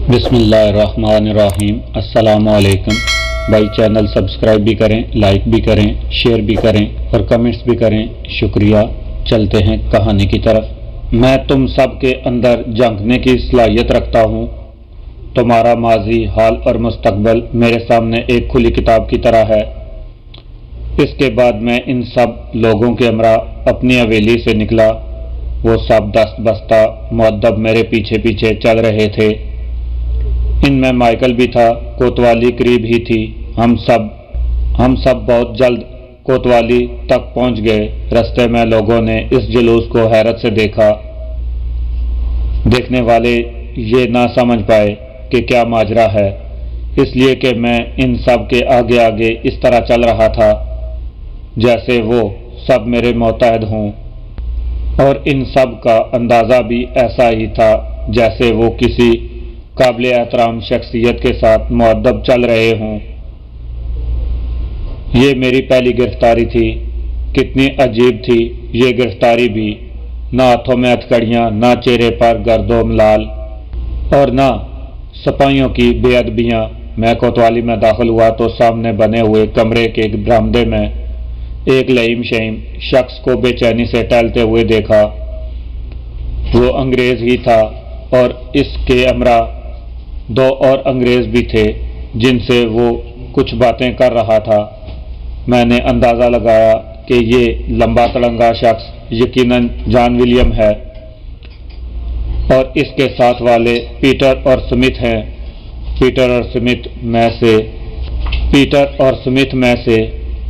بسم اللہ الرحمن الرحیم۔ السلام علیکم بھائی، چینل سبسکرائب بھی کریں، لائک بھی کریں، شیئر بھی کریں اور کمنٹس بھی کریں، شکریہ۔ چلتے ہیں کہانی کی طرف۔ میں تم سب کے اندر جھانکنے کی صلاحیت رکھتا ہوں۔ تمہارا ماضی، حال اور مستقبل میرے سامنے ایک کھلی کتاب کی طرح ہے۔ اس کے بعد میں ان سب لوگوں کے ہمراہ اپنی حویلی سے نکلا۔ وہ سب دست بستہ مؤدب میرے پیچھے پیچھے چل رہے تھے۔ ان میں مائیکل بھی تھا۔ کوتوالی قریب ہی تھی۔ ہم سب بہت جلد کوتوالی تک پہنچ گئے۔ رستے میں لوگوں نے اس جلوس کو حیرت سے دیکھا۔ دیکھنے والے یہ نہ سمجھ پائے کہ کیا ماجرا ہے، اس لیے کہ میں ان سب کے آگے آگے اس طرح چل رہا تھا جیسے وہ سب میرے متحد ہوں، اور ان سب کا اندازہ بھی ایسا ہی تھا جیسے وہ کسی قابل احترام شخصیت کے ساتھ مؤدب چل رہے ہوں۔ یہ میری پہلی گرفتاری تھی۔ کتنی عجیب تھی یہ گرفتاری بھی۔ نہ ہاتھوں میں ہتھکڑیاں، نہ چہرے پر گرد و ملال، اور نہ سپاہیوں کی بے ادبیاں۔ میں کوتوالی میں داخل ہوا تو سامنے بنے ہوئے کمرے کے برآمدے میں ایک لئیم شئیم شخص کو بے چینی سے ٹہلتے ہوئے دیکھا۔ وہ انگریز ہی تھا، اور اس کے ہمراہ دو اور انگریز بھی تھے جن سے وہ کچھ باتیں کر رہا تھا۔ میں نے اندازہ لگایا کہ یہ لمبا تڑنگا شخص یقیناً جان ولیم ہے، اور اس کے ساتھ والے پیٹر اور سمتھ ہیں۔ پیٹر اور سمتھ میں سے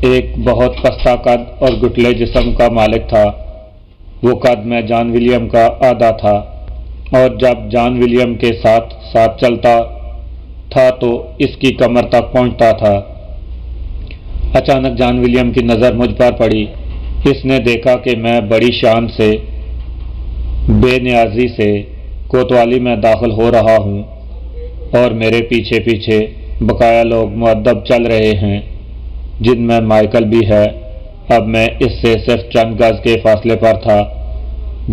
ایک بہت پستہ قد اور گٹلے جسم کا مالک تھا۔ وہ قد میں جان ولیم کا آدھا تھا، اور جب جان ولیم کے ساتھ ساتھ چلتا تھا تو اس کی کمر تک پہنچتا تھا۔ اچانک جان ولیم کی نظر مجھ پر پڑی۔ اس نے دیکھا کہ میں بڑی شان سے، بے نیازی سے کوتوالی میں داخل ہو رہا ہوں، اور میرے پیچھے پیچھے بقایا لوگ مؤدب چل رہے ہیں، جن میں مائیکل بھی ہے۔ اب میں اس سے صرف چند گز کے فاصلے پر تھا۔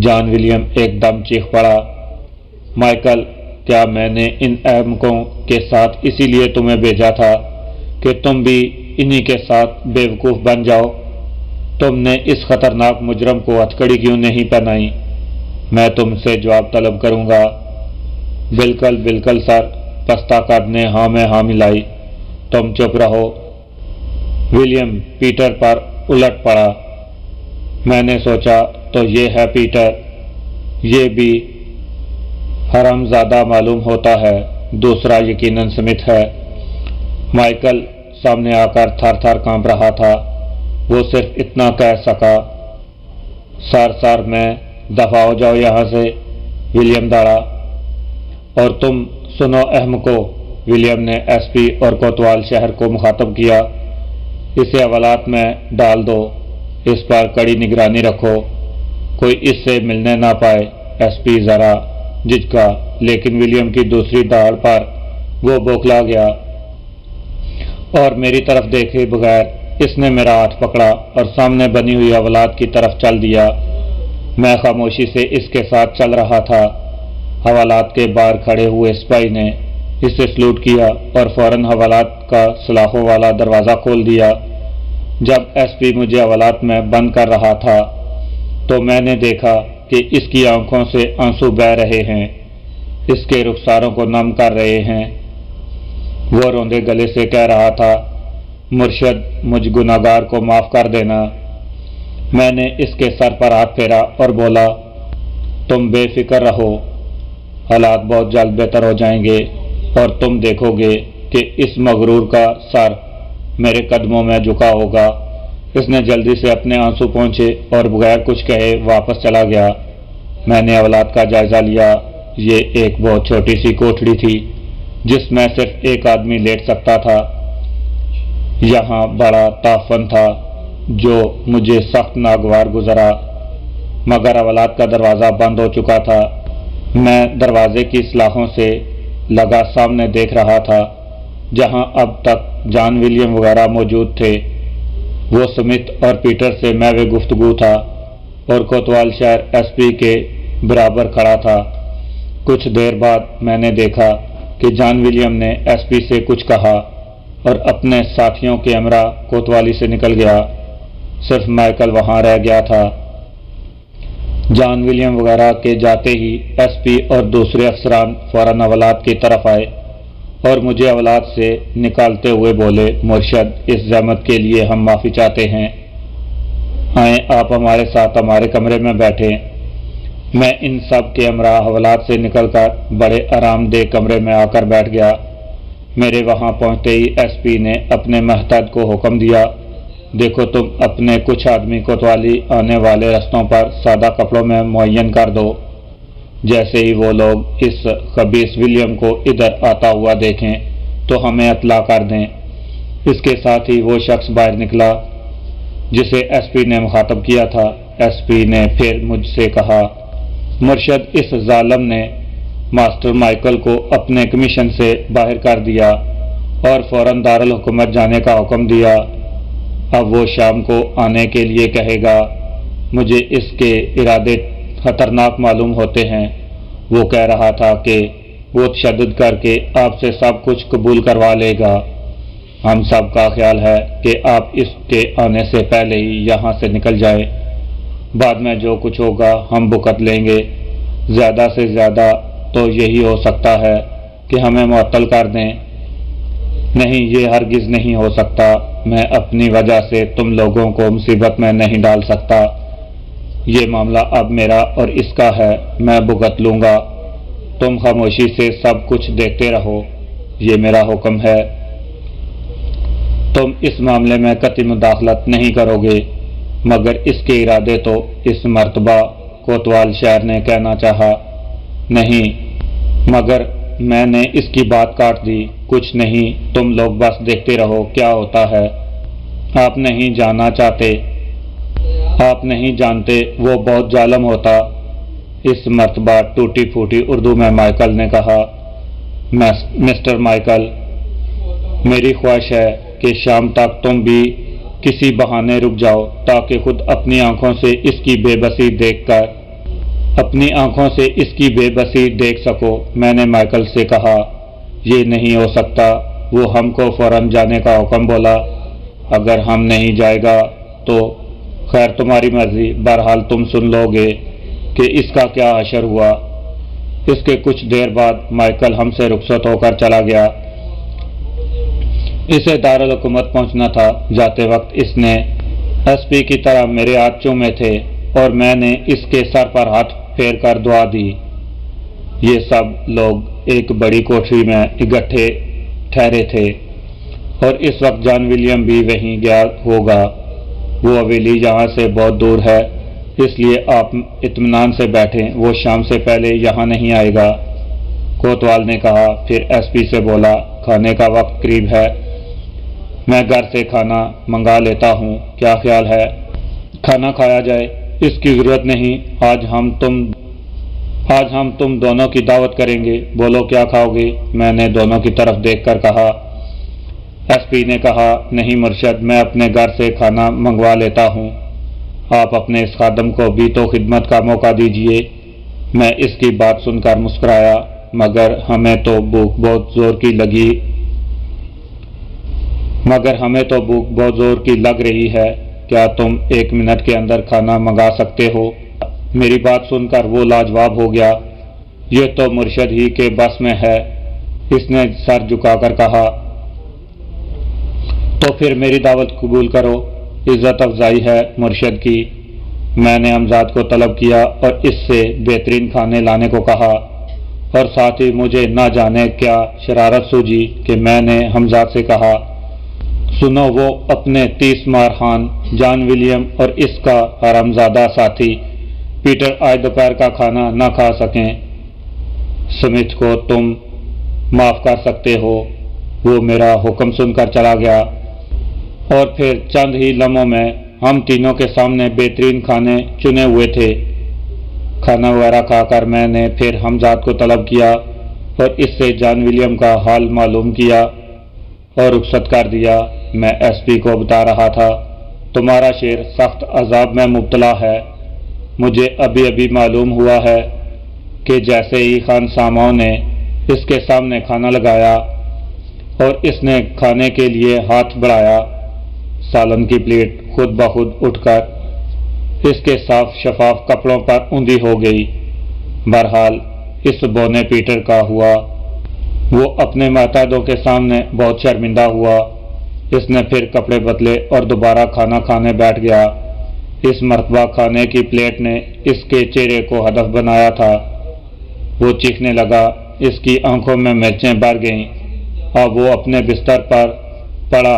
جان ولیم ایک دم چیخ پڑا، مائیکل، کیا میں نے ان احمقوں کے ساتھ اسی لیے تمہیں بھیجا تھا کہ تم بھی انہی کے ساتھ بے وقوف بن جاؤ؟ تم نے اس خطرناک مجرم کو ہتھکڑی کیوں نہیں پہنائی؟ میں تم سے جواب طلب کروں گا۔ بالکل سر، پستہ قد نے ہاں میں ہاں ملائی۔ تم چپ رہو۔ ولیم پیٹر پر الٹ پڑا۔ میں نے سوچا تو یہ ہے پیٹر، یہ بھی حرامزادہ معلوم ہوتا ہے۔ دوسرا یقیناً سمتھ ہے۔ مائیکل سامنے آ کر تھر تھر کانپ رہا تھا۔ وہ صرف اتنا کہہ سکا، سر میں دفع ہو جاؤ یہاں سے۔ ولیم دوڑا۔ اور تم سنو احمقو، ولیم نے ایس پی اور کوتوال شہر کو مخاطب کیا، اسے حوالات میں ڈال دو، اس پر کڑی نگرانی رکھو، کوئی اس سے ملنے نہ پائے۔ ایس پی ذرا جھجکا، لیکن ولیم کی دوسری داڑ پر وہ بوکھلا گیا، اور میری طرف دیکھے بغیر اس نے میرا ہاتھ پکڑا اور سامنے بنی ہوئی حوالات کی طرف چل دیا۔ میں خاموشی سے اس کے ساتھ چل رہا تھا۔ حوالات کے باہر کھڑے ہوئے سپاہی نے اسے سلوٹ کیا اور فوراً حوالات کا سلاخوں والا دروازہ کھول دیا۔ جب ایس پی مجھے حوالات میں بند کر رہا تھا تو میں نے دیکھا کہ اس کی آنکھوں سے آنسو بہہ رہے ہیں، اس کے رخساروں کو نم کر رہے ہیں۔ وہ روندے گلے سے کہہ رہا تھا، مرشد، مجھ گناہگار کو معاف کر دینا۔ میں نے اس کے سر پر ہاتھ پھیرا اور بولا، تم بے فکر رہو، حالات بہت جلد بہتر ہو جائیں گے، اور تم دیکھو گے کہ اس مغرور کا سر میرے قدموں میں جھکا ہوگا۔ اس نے جلدی سے اپنے آنسو پہنچے اور بغیر کچھ کہے واپس چلا گیا۔ میں نے حوالات کا جائزہ لیا۔ یہ ایک بہت چھوٹی سی کوٹھڑی تھی جس میں صرف ایک آدمی لیٹ سکتا تھا۔ یہاں بڑا تعفن تھا جو مجھے سخت ناگوار گزرا، مگر حوالات کا دروازہ بند ہو چکا تھا۔ میں دروازے کی سلاخوں سے لگا سامنے دیکھ رہا تھا جہاں اب تک جان ولیم وغیرہ موجود تھے۔ وہ سمتھ اور پیٹر سے محو گفتگو تھا، اور کوتوال شہر ایس پی کے برابر کھڑا تھا۔ کچھ دیر بعد میں نے دیکھا کہ جان ولیم نے ایس پی سے کچھ کہا اور اپنے ساتھیوں کے ہمراہ کوتوالی سے نکل گیا۔ صرف مائیکل وہاں رہ گیا تھا۔ جان ولیم وغیرہ کے جاتے ہی ایس پی اور دوسرے افسران فوراً اولاد کی طرف آئے اور مجھے اولاد سے نکالتے ہوئے بولے، مرشد، اس زحمت کے لیے ہم معافی چاہتے ہیں، آئیں آپ ہمارے ساتھ ہمارے کمرے میں بیٹھیں۔ میں ان سب کے ہمراہ اولاد سے نکل کر بڑے آرام دہ کمرے میں آ کر بیٹھ گیا۔ میرے وہاں پہنچتے ہی ایس پی نے اپنے محتاط کو حکم دیا، دیکھو تم اپنے کچھ آدمی کوتوالی آنے والے رستوں پر سادہ کپڑوں میں معین کر دو، جیسے ہی وہ لوگ اس خبیث ولیم کو ادھر آتا ہوا دیکھیں تو ہمیں اطلاع کر دیں۔ اس کے ساتھ ہی وہ شخص باہر نکلا جسے ایس پی نے مخاطب کیا تھا۔ ایس پی نے پھر مجھ سے کہا، مرشد، اس ظالم نے ماسٹر مائیکل کو اپنے کمیشن سے باہر کر دیا اور فوراً دارالحکومت جانے کا حکم دیا۔ اب وہ شام کو آنے کے لیے کہے گا۔ مجھے اس کے ارادے خطرناک معلوم ہوتے ہیں۔ وہ کہہ رہا تھا کہ وہ تشدد کر کے آپ سے سب کچھ قبول کروا لے گا۔ ہم سب کا خیال ہے کہ آپ اس کے آنے سے پہلے ہی یہاں سے نکل جائیں۔ بعد میں جو کچھ ہوگا ہم بھگت لیں گے۔ زیادہ سے زیادہ تو یہی ہو سکتا ہے کہ ہمیں معطل کر دیں۔ نہیں، یہ ہرگز نہیں ہو سکتا۔ میں اپنی وجہ سے تم لوگوں کو مصیبت میں نہیں ڈال سکتا۔ یہ معاملہ اب میرا اور اس کا ہے، میں بھگت لوں گا۔ تم خاموشی سے سب کچھ دیکھتے رہو، یہ میرا حکم ہے۔ تم اس معاملے میں قطعی مداخلت نہیں کرو گے، مگر اس کے ارادے تو اس مرتبہ کوتوال شہر نے کہنا چاہا۔ نہیں، مگر میں نے اس کی بات کاٹ دی۔ کچھ نہیں، تم لوگ بس دیکھتے رہو کیا ہوتا ہے۔ آپ نہیں جاننا چاہتے، آپ نہیں جانتے وہ بہت ظالم ہوتا۔ اس مرتبہ ٹوٹی پھوٹی اردو میں مائیکل نے کہا، مسٹر مائیکل، میری خواہش ہے کہ شام تک تم بھی کسی بہانے رک جاؤ تاکہ خود اپنی آنکھوں سے اس کی بے بسی دیکھ سکو۔ میں نے مائیکل سے کہا، یہ نہیں ہو سکتا، وہ ہم کو فوراً جانے کا حکم بولا۔ اگر ہم نہیں جائے گا تو خیر تمہاری مرضی، بہرحال تم سن لو گے کہ اس کا کیا حشر ہوا۔ اس کے کچھ دیر بعد مائیکل ہم سے رخصت ہو کر چلا گیا۔ اسے دارالحکومت پہنچنا تھا۔ جاتے وقت اس نے ایس پی کی طرح میرے ہاتھ چومے تھے اور میں نے اس کے سر پر ہاتھ پھیر کر دعا دی۔ یہ سب لوگ ایک بڑی کوٹری میں اکٹھے ٹھہرے تھے اور اس وقت جان ولیم بھی وہیں گیا ہوگا۔ وہ حویلی یہاں سے بہت دور ہے، اس لیے آپ اطمینان سے بیٹھیں، وہ شام سے پہلے یہاں نہیں آئے گا، کوتوال نے کہا۔ پھر ایس پی سے بولا، کھانے کا وقت قریب ہے، میں گھر سے کھانا منگا لیتا ہوں، کیا خیال ہے؟ کھانا کھایا جائے، اس کی ضرورت نہیں، آج ہم تم دونوں کی دعوت کریں گے، بولو کیا کھاؤ گے؟ میں نے دونوں کی طرف دیکھ کر کہا۔ ایس پی نے کہا، نہیں مرشد، میں اپنے گھر سے کھانا منگوا لیتا ہوں، آپ اپنے اس خادم کو بھی تو خدمت کا موقع دیجیے۔ میں اس کی بات سن کر مسکرایا، مگر ہمیں تو بھوک بہت زور کی لگ رہی ہے، کیا تم 1 منٹ کے اندر کھانا منگا سکتے ہو؟ میری بات سن کر وہ لاجواب ہو گیا، یہ تو مرشد ہی کے بس میں ہے۔ اس نے سر جھکا کر کہا، تو پھر میری دعوت قبول کرو، عزت افزائی ہے مرشد کی۔ میں نے حمزاد کو طلب کیا اور اس سے بہترین کھانے لانے کو کہا، اور ساتھ ہی مجھے نہ جانے کیا شرارت سوجی کہ میں نے حمزاد سے کہا، سنو، وہ اپنے 30 مار خان جان ولیم اور اس کا حرامزادہ ساتھی پیٹر آج دوپہر کا کھانا نہ کھا سکیں۔ سمتھ کو تم معاف کر سکتے ہو، وہ میرا حکم سن کر چلا گیا، اور پھر چند ہی لمحوں میں ہم تینوں کے سامنے بہترین کھانے چنے ہوئے تھے۔ کھانا وغیرہ کھا کر میں نے پھر حمزاد کو طلب کیا اور اس سے جان ولیم کا حال معلوم کیا اور رخصت کر دیا۔ میں ایس پی کو بتا رہا تھا، تمہارا شیر سخت عذاب میں مبتلا ہے۔ مجھے ابھی معلوم ہوا ہے کہ جیسے ہی خان ساموں نے اس کے سامنے کھانا لگایا اور اس نے کھانے کے لیے ہاتھ بڑھایا۔ سالن کی پلیٹ خود بخود اٹھ کر اس کے صاف شفاف کپڑوں پر اوندھی ہو گئی۔ بہرحال اس بونے پیٹر کا ہوا۔ وہ اپنے ماتحتوں کے سامنے بہت شرمندہ ہوا۔ اس نے پھر کپڑے بدلے اور دوبارہ کھانا کھانے بیٹھ گیا۔ اس مرتبہ کھانے کی پلیٹ نے اس کے چہرے کو ہدف بنایا تھا۔ وہ چیخنے لگا، اس کی آنکھوں میں مرچیں بھر گئیں۔ اب وہ اپنے بستر پر پڑا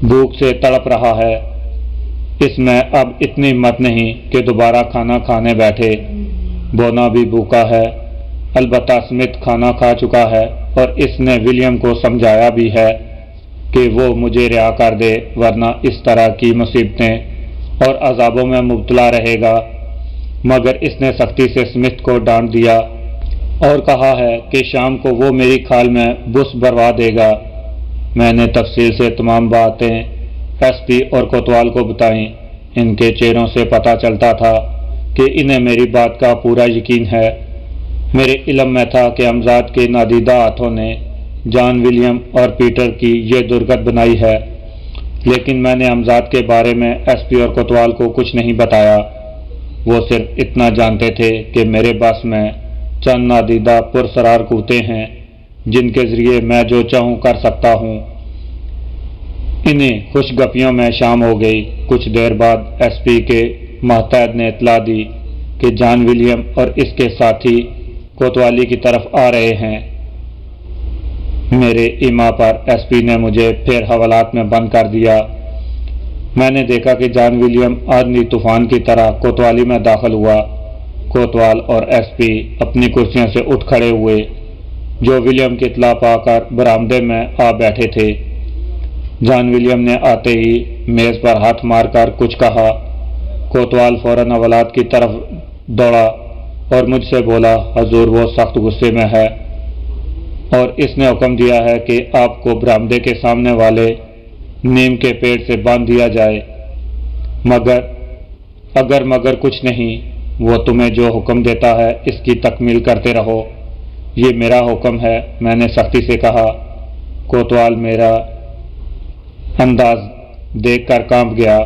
بھوک سے تڑپ رہا ہے۔ اس میں اب اتنی ہمت نہیں کہ دوبارہ کھانا کھانے بیٹھے۔ بونا بھی بھوکا ہے، البتہ سمتھ کھانا کھا چکا ہے اور اس نے ولیم کو سمجھایا بھی ہے کہ وہ مجھے رہا کر دے، ورنہ اس طرح کی مصیبتیں اور عذابوں میں مبتلا رہے گا۔ مگر اس نے سختی سے سمتھ کو ڈانٹ دیا اور کہا ہے کہ شام کو وہ میری کھال میں بس بھروا دے گا۔ میں نے تفصیل سے تمام باتیں ایس پی اور کوتوال کو بتائیں۔ ان کے چہروں سے پتہ چلتا تھا کہ انہیں میری بات کا پورا یقین ہے۔ میرے علم میں تھا کہ امزاد کے نادیدہ ہاتھوں نے جان، ولیم اور پیٹر کی یہ درگت بنائی ہے، لیکن میں نے امزاد کے بارے میں ایس پی اور کوتوال کو کچھ نہیں بتایا۔ وہ صرف اتنا جانتے تھے کہ میرے بس میں چند نادیدہ پرسرار قوتیں ہیں جن کے ذریعے میں جو چاہوں کر سکتا ہوں۔ انہیں خوش گپیوں میں شام ہو گئی۔ کچھ دیر بعد ایس پی کے ماتحت نے اطلاع دی کہ جان ولیم اور اس کے ساتھی کوتوالی کی طرف آ رہے ہیں۔ میرے ایما پر ایس پی نے مجھے پھر حوالات میں بند کر دیا۔ میں نے دیکھا کہ جان ولیم آندھی طوفان کی طرح کوتوالی میں داخل ہوا۔ کوتوال اور ایس پی اپنی کرسیوں سے اٹھ کھڑے ہوئے، جو ولیم کی اطلاع پا کر برآمدے میں آ بیٹھے تھے۔ جان ولیم نے آتے ہی میز پر ہاتھ مار کر کچھ کہا۔ کوتوال فوراً حوالات کی طرف دوڑا اور مجھ سے بولا، حضور وہ سخت غصے میں ہے اور اس نے حکم دیا ہے کہ آپ کو برآمدے کے سامنے والے نیم کے پیڑ سے باندھ دیا جائے، مگر کچھ نہیں، وہ تمہیں جو حکم دیتا ہے اس کی تکمیل کرتے رہو، یہ میرا حکم ہے۔ میں نے سختی سے کہا۔ کوتوال میرا انداز دیکھ کر کانپ گیا۔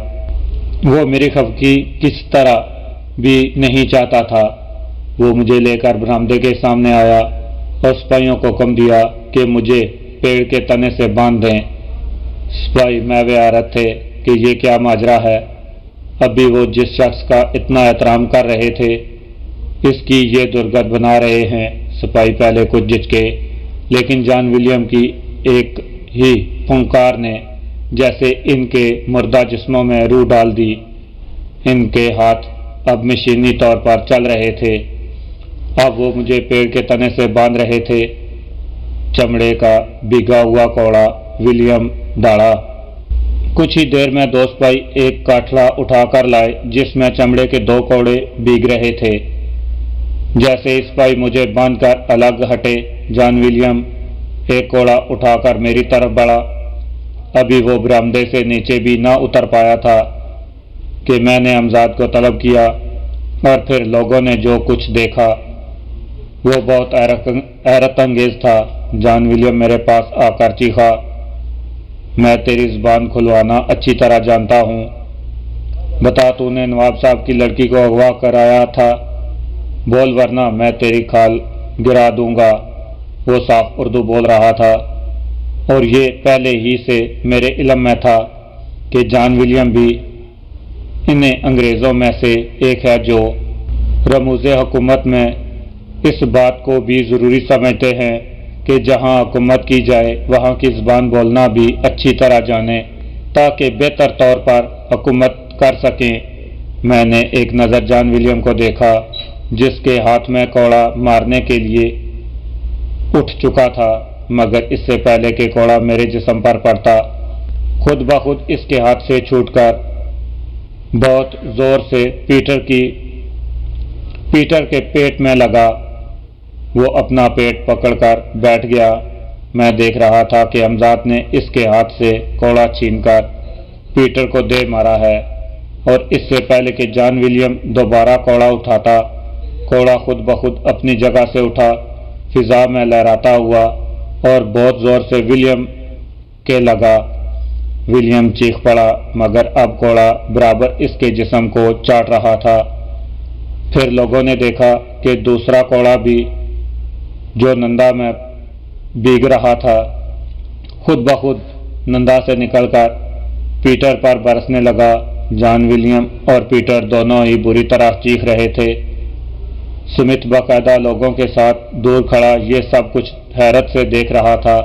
وہ میری خفگی کس طرح بھی نہیں چاہتا تھا۔ وہ مجھے لے کر برآمدے کے سامنے آیا اور سپاہیوں کو حکم دیا کہ مجھے پیڑ کے تنے سے باندھ دیں۔ سپاہی میوے حیرت تھے کہ یہ کیا ماجرا ہے۔ ابھی وہ جس شخص کا اتنا احترام کر رہے تھے اس کی یہ درگت بنا رہے ہیں۔ سپاہی پہلے کچھ جھجکے، لیکن جان ولیم کی ایک ہی پھنکار نے جیسے ان کے مردہ جسموں میں روح ڈال دی۔ ان کے ہاتھ اب مشینی طور پر چل رہے تھے۔ اب وہ مجھے پیڑ کے تنے سے باندھ رہے تھے۔ چمڑے کا بھیگا ہوا کوڑا ولیم ڈالا۔ کچھ ہی دیر میں دو سپاہی ایک کاٹھڑا اٹھا کر لائے جس میں چمڑے کے 2 کوڑے بھیگ رہے تھے۔ جیسے ہی سپاہی مجھے باندھ کر الگ ہٹے، جان ولیم ایک کوڑا اٹھا کر میری طرف بڑھا۔ ابھی وہ برآمدے سے نیچے بھی نہ اتر پایا تھا کہ میں نے امزاد کو طلب کیا، اور پھر لوگوں نے جو کچھ دیکھا وہ بہت حیرت انگیز تھا۔ جان ولیم میرے پاس آ کر چیخا، میں تیری زبان کھلوانا اچھی طرح جانتا ہوں۔ بتا، تو نے نواب صاحب کی لڑکی کو اغوا کرایا تھا؟ بول ورنہ میں تیری کھال گرا دوں گا۔ وہ صاف اردو بول رہا تھا اور یہ پہلے ہی سے میرے علم میں تھا کہ جان ولیم بھی انہیں انگریزوں میں سے ایک ہے جو رموز حکومت میں اس بات کو بھی ضروری سمجھتے ہیں کہ جہاں حکومت کی جائے وہاں کی زبان بولنا بھی اچھی طرح جانیں تاکہ بہتر طور پر حکومت کر سکیں۔ میں نے ایک نظر جان ولیم کو دیکھا جس کے ہاتھ میں کوڑا مارنے کے لیے اٹھ چکا تھا، مگر اس سے پہلے کہ کوڑا میرے جسم پر پڑتا خود بخود اس کے ہاتھ سے چھوٹ کر بہت زور سے پیٹر کے پیٹ میں لگا۔ وہ اپنا پیٹ پکڑ کر بیٹھ گیا۔ میں دیکھ رہا تھا کہ امزاد نے اس کے ہاتھ سے کوڑا چھین کر پیٹر کو دے مارا ہے، اور اس سے پہلے کہ جان ولیم دوبارہ کوڑا اٹھاتا، کوڑا خود بخود اپنی جگہ سے اٹھا، فضا میں لہراتا ہوا اور بہت زور سے ولیم کے لگا۔ ولیم چیخ پڑا مگر اب کوڑا برابر اس کے جسم کو چاٹ رہا تھا۔ پھر لوگوں نے دیکھا کہ دوسرا کوڑا بھی جو نندا میں بھیگ رہا تھا خود بخود نندا سے نکل کر پیٹر پر برسنے لگا۔ جان ولیم اور پیٹر دونوں ہی بری طرح چیخ رہے تھے۔ سمتھ باقاعدہ لوگوں کے ساتھ دور کھڑا یہ سب کچھ حیرت سے دیکھ رہا تھا۔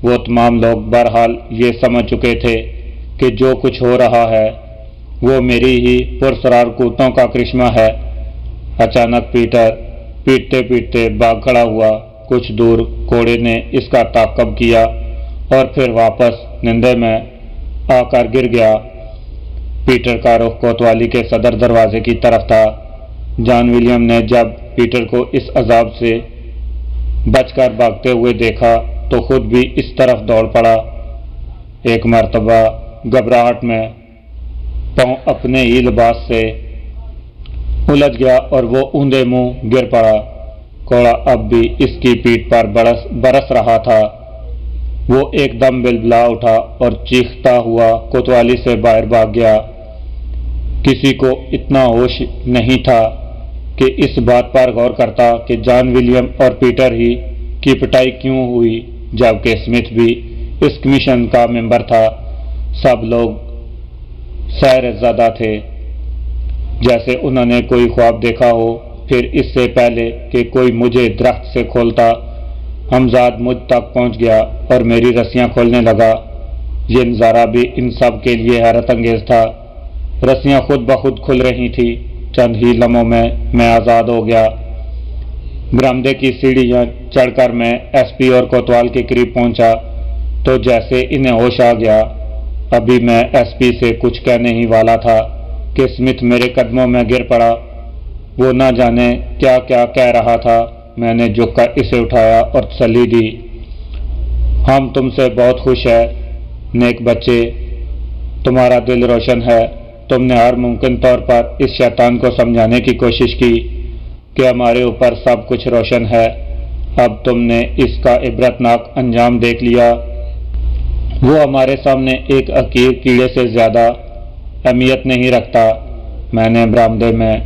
وہ تمام لوگ بہرحال یہ سمجھ چکے تھے کہ جو کچھ ہو رہا ہے وہ میری ہی پرسرار قوتوں کا کرشمہ ہے۔ اچانک پیٹر پیٹتے پیٹتے بھاگ کھڑا ہوا۔ کچھ دور کوڑے نے اس کا تعاقب کیا اور پھر واپس نندے میں آ کر گر گیا۔ پیٹر کا رخ کوتوالی کے صدر دروازے کی طرف تھا۔ جان ولیم نے جب پیٹر کو اس عذاب سے بچ کر بھاگتے ہوئے دیکھا تو خود بھی اس طرف دوڑ پڑا۔ ایک مرتبہ گھبراہٹ میں پاؤں اپنے ہی لباس سے الجھ گیا اور وہ اوندے منہ گر پڑا۔ کوڑا اب بھی اس کی پیٹھ پر برس رہا تھا۔ وہ ایک دم بلبلا اٹھا اور چیختا ہوا کوتوالی سے باہر بھاگ گیا۔ کسی کو اتنا ہوش نہیں تھا کہ اس بات پر غور کرتا کہ جان ولیم اور پیٹر ہی کی پٹائی کیوں ہوئی جبکہ اسمتھ بھی اس کمیشن کا ممبر تھا۔ سب لوگ سیر زدہ تھے جیسے انہوں نے کوئی خواب دیکھا ہو۔ پھر اس سے پہلے کہ کوئی مجھے درخت سے کھولتا ہمزاد مجھ تک پہنچ گیا اور میری رسیاں کھولنے لگا۔ یہ نظارہ بھی ان سب کے لیے حیرت انگیز تھا۔ رسیاں خود بخود کھل رہی تھی۔ چند ہی لمحوں میں آزاد ہو گیا۔ برآمدے کی سیڑھیاں چڑھ کر میں ایس پی اور کوتوال کے قریب پہنچا تو جیسے انہیں ہوش آ گیا۔ ابھی میں ایس پی سے کچھ کہنے ہی والا تھا کہ اسمتھ میرے قدموں میں گر پڑا۔ وہ نہ جانے کیا کیا کہہ رہا تھا۔ میں نے جھک کر اسے اٹھایا اور تسلی دی۔ ہم تم سے بہت خوش ہیں نیک بچے، تمہارا دل روشن ہے۔ تم نے ہر ممکن طور پر اس شیطان کو سمجھانے کی کوشش کی کہ ہمارے اوپر سب کچھ روشن ہے۔ اب تم نے اس کا عبرتناک انجام دیکھ لیا۔ وہ ہمارے سامنے ایک حقیر کیڑے سے زیادہ اہمیت نہیں رکھتا۔ میں نے برآمدے میں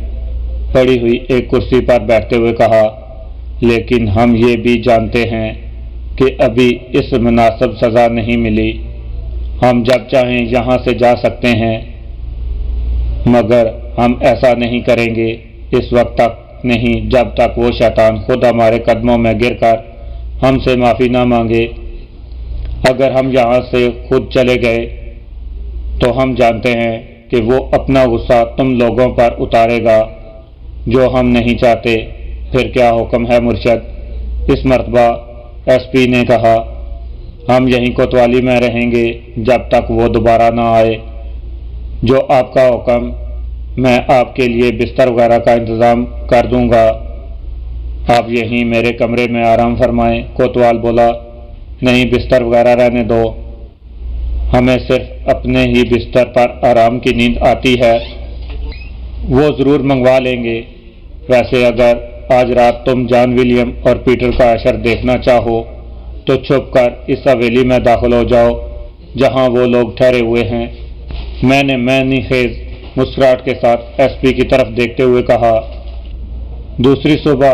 پڑی ہوئی ایک کرسی پر بیٹھتے ہوئے کہا، لیکن ہم یہ بھی جانتے ہیں کہ ابھی اس مناسب سزا نہیں ملی۔ ہم جب چاہیں یہاں سے جا سکتے ہیں مگر ہم ایسا نہیں کریں گے اس وقت تک نہیں جب تک وہ شیطان خود ہمارے قدموں میں گر کر ہم سے معافی نہ مانگے۔ اگر ہم یہاں سے خود چلے گئے تو ہم جانتے ہیں کہ وہ اپنا غصہ تم لوگوں پر اتارے گا جو ہم نہیں چاہتے۔ پھر کیا حکم ہے مرشد؟ اس مرتبہ ایس پی نے کہا، ہم یہیں کوتوالی میں رہیں گے جب تک وہ دوبارہ نہ آئے۔ جو آپ کا حکم، میں آپ کے لیے بستر وغیرہ کا انتظام کر دوں گا۔ آپ یہیں میرے کمرے میں آرام فرمائیں۔ کوتوال بولا، نہیں، بستر وغیرہ رہنے دو، ہمیں صرف اپنے ہی بستر پر آرام کی نیند آتی ہے۔ وہ ضرور منگوا لیں گے۔ ویسے اگر آج رات تم جان ولیم اور پیٹر کا حشر دیکھنا چاہو تو چھپ کر اس حویلی میں داخل ہو جاؤ جہاں وہ لوگ ٹھہرے ہوئے ہیں۔ میں نے معنی خیز مسکراہٹ کے ساتھ ایس پی کی طرف دیکھتے ہوئے کہا۔ دوسری صبح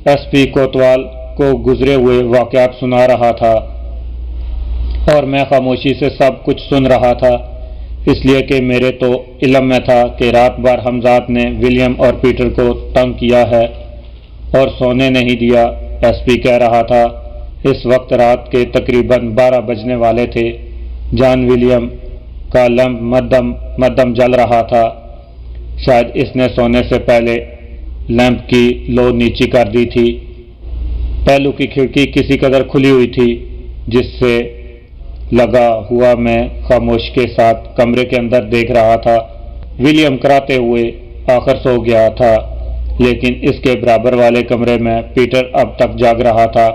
ایس پی کوتوال کو گزرے ہوئے واقعات سنا رہا تھا اور میں خاموشی سے سب کچھ سن رہا تھا، اس لیے کہ میرے تو علم میں تھا کہ رات بھر حمزاد نے ولیم اور پیٹر کو تنگ کیا ہے اور سونے نہیں دیا۔ ایس پی کہہ رہا تھا، اس وقت رات کے تقریباً 12 بجنے والے تھے۔ جان ولیم کا لیمپ مدم جل رہا تھا۔ شاید اس نے سونے سے پہلے لیمپ کی لو نیچی کر دی تھی۔ پہلو کی کھڑکی کسی قدر کھلی ہوئی تھی جس سے لگا ہوا میں خاموشی کے ساتھ کمرے کے اندر دیکھ رہا تھا۔ ولیم کراتے ہوئے آخر سو گیا تھا، لیکن اس کے برابر والے کمرے میں پیٹر اب تک جاگ رہا تھا۔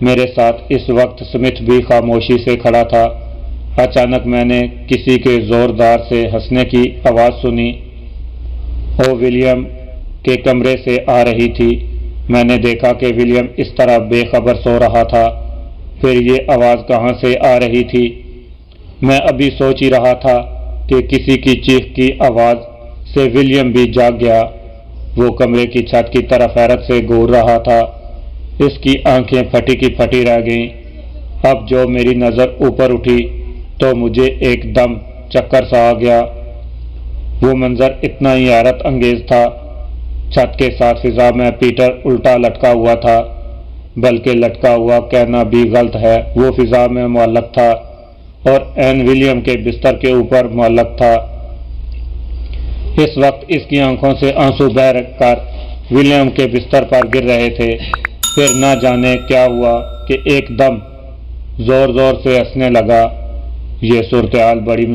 میرے ساتھ اس وقت سمتھ بھی خاموشی سے کھڑا تھا۔ اچانک میں نے کسی کے زوردار سے ہنسنے کی آواز سنی۔ وہ ولیم کے کمرے سے آ رہی تھی۔ میں نے دیکھا کہ ولیم اس طرح بے خبر سو رہا تھا۔ پھر یہ آواز کہاں سے آ رہی تھی؟ میں ابھی سوچ ہی رہا تھا کہ کسی کی چیخ کی آواز سے ولیم بھی جاگ گیا۔ وہ کمرے کی چھت کی طرف حیرت سے گور رہا تھا۔ اس کی آنکھیں پھٹی کی پھٹی رہ گئیں۔ اب جو میری نظر اوپر اٹھی تو مجھے ایک دم چکر سا آ گیا۔ وہ منظر اتنا ہی حیرت انگیز تھا۔ چھت کے ساتھ فضا میں پیٹر الٹا لٹکا ہوا تھا، بلکہ لٹکا ہوا کہنا بھی غلط ہے، وہ فضا میں معلق تھا اور عین ولیم کے بستر کے اوپر معلق تھا۔ اس وقت اس کی آنکھوں سے آنسو بہہ کر ولیم کے بستر پر گر رہے تھے۔ پھر نہ جانے کیا ہوا کہ ایک دم زور زور سے ہنسنے لگا۔ یہ صورتحال بڑی